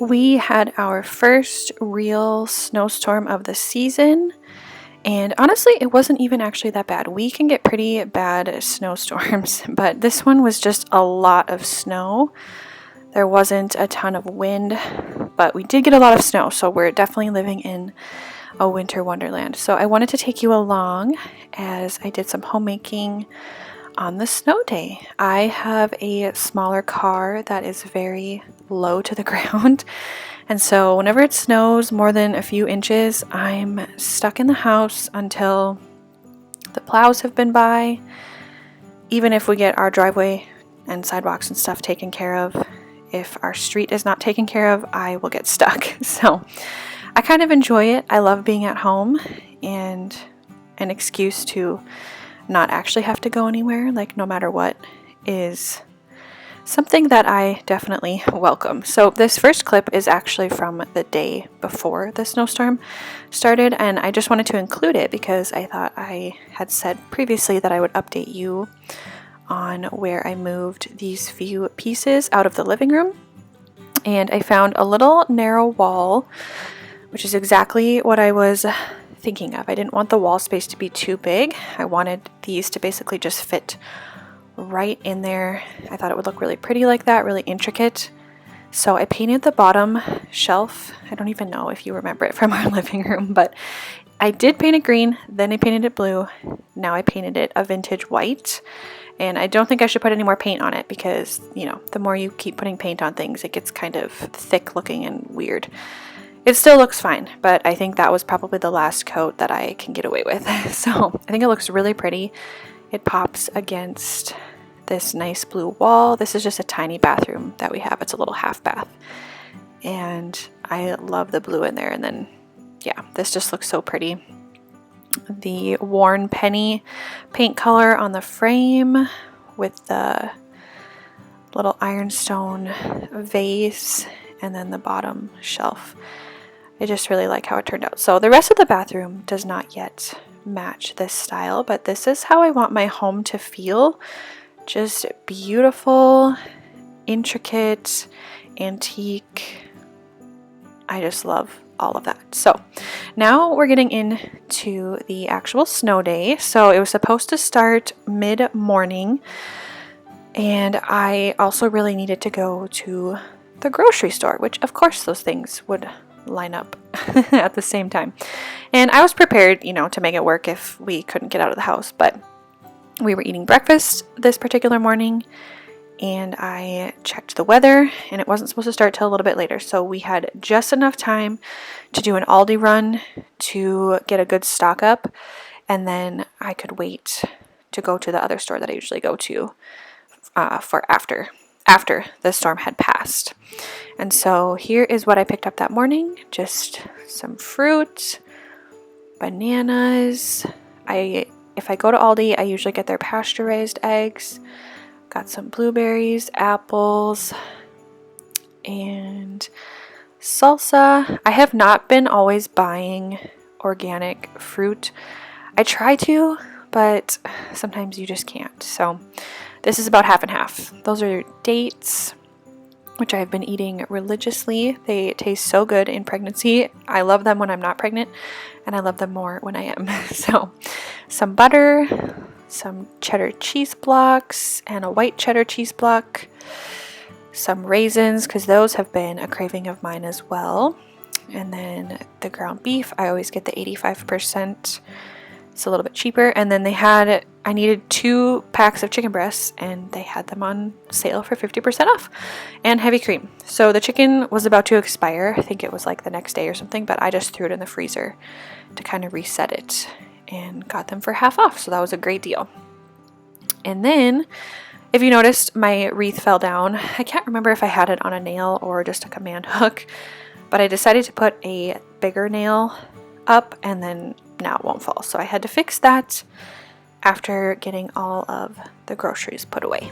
we had our first real snowstorm of the season, and honestly, it wasn't even actually that bad. We can get pretty bad snowstorms, but this one was just a lot of snow. There wasn't a ton of wind, but we did get a lot of snow, so we're definitely living in a winter wonderland. So I wanted to take you along as I did some homemaking on the snow day. I have a smaller car that is very low to the ground, and so whenever it snows more than a few inches, I'm stuck in the house until the plows have been by. Even if we get our driveway and sidewalks and stuff taken care of, if our street is not taken care of, I will get stuck. So I kind of enjoy it. I love being at home and an excuse to not actually have to go anywhere, like no matter what, is something that I definitely welcome. So this first clip is actually from the day before the snowstorm started, and I just wanted to include it because I thought I had said previously that I would update you on where I moved these few pieces out of the living room. And I found a little narrow wall, which is exactly what I was thinking of. I didn't want the wall space to be too big. I wanted these to basically just fit right in there. I thought it would look really pretty like that, really intricate. So I painted the bottom shelf. I don't even know if you remember it from our living room, but I did paint it green, then I painted it blue. Now I painted it a vintage white. And I don't think I should put any more paint on it because, you know, the more you keep putting paint on things, it gets kind of thick looking and weird. It still looks fine, but I think that was probably the last coat that I can get away with. So I think it looks really pretty. It pops against this nice blue wall. This is just a tiny bathroom that we have. It's a little half bath. And I love the blue in there. And then, yeah, this just looks so pretty. The worn penny paint color on the frame with the little ironstone vase and then the bottom shelf. I just really like how it turned out. So the rest of the bathroom does not yet match this style, but this is how I want my home to feel. Just beautiful, intricate, antique. I just love all of that. So now we're getting into the actual snow day. So it was supposed to start mid-morning, and I also really needed to go to the grocery store, which of course those things would line up at the same time. And I was prepared, you know, to make it work if we couldn't get out of the house, but we were eating breakfast this particular morning, and I checked the weather, and it wasn't supposed to start till a little bit later. So we had just enough time to do an Aldi run to get a good stock up, and then I could wait to go to the other store that I usually go to for after the storm had passed. And so here is what I picked up that morning. Just some fruit, bananas. If I go to Aldi, I usually get their pasture-raised eggs. Got some blueberries, apples, and salsa. I have not been always buying organic fruit. I try to, but sometimes you just can't. So this is about half and half. Those are dates, which I've been eating religiously. They taste so good in pregnancy. I love them when I'm not pregnant, and I love them more when I am. So some butter, some cheddar cheese blocks, and a white cheddar cheese block, some raisins, because those have been a craving of mine as well. And then the ground beef, I always get the 85%. It's a little bit cheaper. And then I needed 2 packs of chicken breasts, and they had them on sale for 50% off, and heavy cream. So the chicken was about to expire. I think it was like the next day or something, but I just threw it in the freezer to kind of reset it and got them for half off. So that was a great deal. And then, if you noticed, my wreath fell down. I can't remember if I had it on a nail or just a command hook, but I decided to put a bigger nail up, and then now it won't fall. So I had to fix that after getting all of the groceries put away.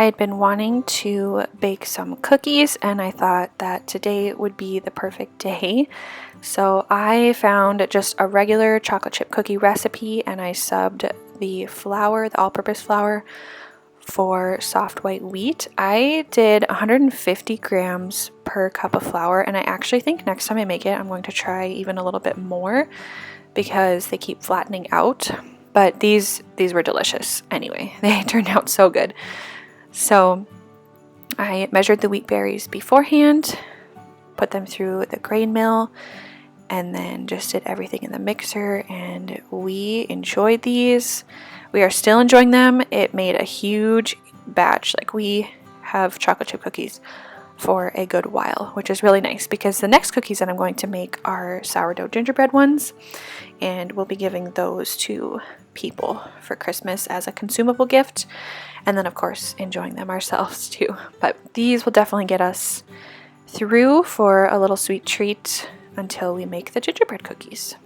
had been wanting to bake some cookies, and I thought that today would be the perfect day. So I found just a regular chocolate chip cookie recipe, and I subbed the flour, the all-purpose flour, for soft white wheat. I did 150 grams per cup of flour, and I actually think next time I make it, I'm going to try even a little bit more because they keep flattening out. But these were delicious anyway. They turned out so good. So I measured the wheat berries beforehand, put them through the grain mill, and then just did everything in the mixer, and we enjoyed these. We are still enjoying them. It made a huge batch. Like, we have chocolate chip cookies for a good while, which is really nice because the next cookies that I'm going to make are sourdough gingerbread ones, and we'll be giving those to people for Christmas as a consumable gift, and then of course enjoying them ourselves too. But these will definitely get us through for a little sweet treat until we make the gingerbread cookies.